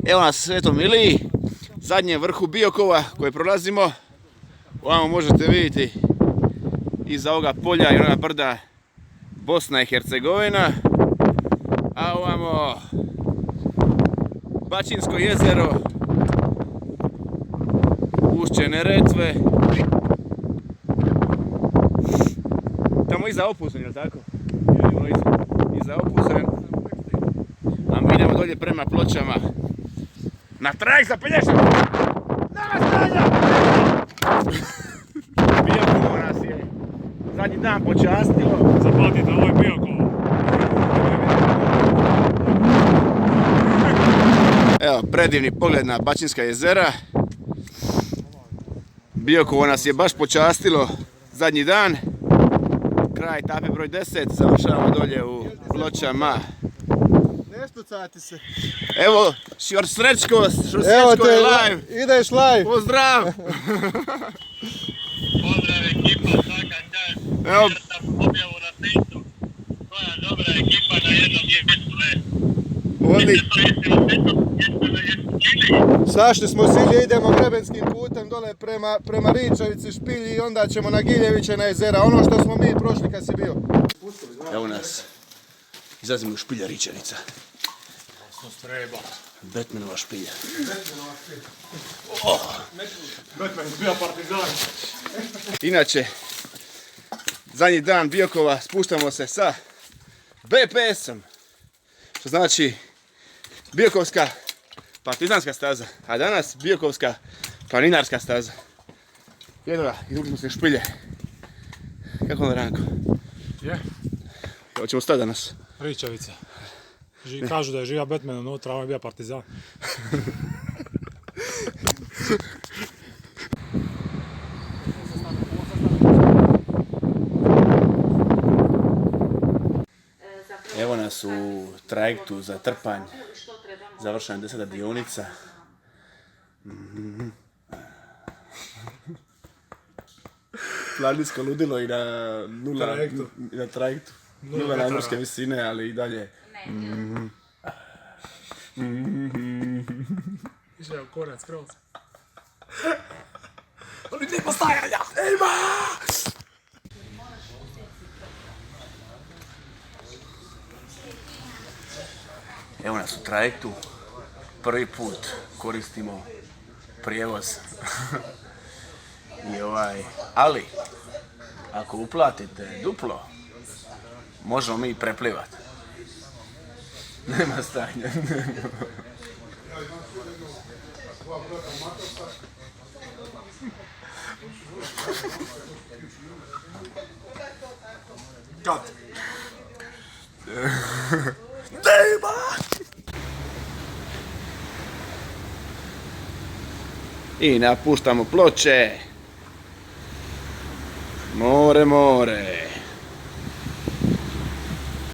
Evo nas Sveto Miliji, zadnjem vrhu Biokova koje prolazimo. Ovamo možete vidjeti iza ovoga polja i onoga brda Bosna i Hercegovina. A ovamo Bačinsko jezero, ušće Neretve. Tamo iza Opuzen, jel' tako? Iza Opuzen. A mi idemo dolje prema Pločama. Na trajek za Pelješac! Nema stanja! Biokovo nas je zadnji dan počastilo. Zapamtite, ovo je Biokovo. Evo, predivni pogled na Bačinska jezera. Biokovo nas je baš počastilo zadnji dan. Kraj etape broj 10, završavamo dolje u Pločama. Ne štucati se. Evo, Švršrečko Evo te, je live. ideš live. Pozdrav! Pozdrav ekipa, svaka čast. Evo. Ja sam objavu na Facebooku. Koja dobra ekipa na jednom mjestu, Sašli smo s Ilije, idemo grebenskim putem dole prema Ričevici, Špilji i onda ćemo na Giljeviće na jezera. Ono što smo mi prošli kad si bio. Evo nas. Izlazimo u Špilja Ričevica. Batmanova Špilja. Batman bio partizan. Inače, zadnji dan Biokova spuštamo se sa BPS-om. Što znači Biokovska partizanska staza, a danas Biokovska planinarska staza. Jednoga, izvukli smo se Špilje. Kako vam Ranko? Je? Evo ćemo stati danas. Ričevica. Kažu da je živa Batman unutra, on je bio partizan. Evo nas u trajektu za Trpanj. Završena 10. dionica. Planinsko ludilo i na trajektu. Nula nadmorske visine, ali i dalje. Išao konac skroz. Ali ne postajanja! Ejma! Evo nas u trajektu. Prvi put koristimo prijevoz. Ali, ako uplatite duplo, možemo mi preplivati. Nema stanja. Kat! Nema! I napuštamo Ploče. More, more.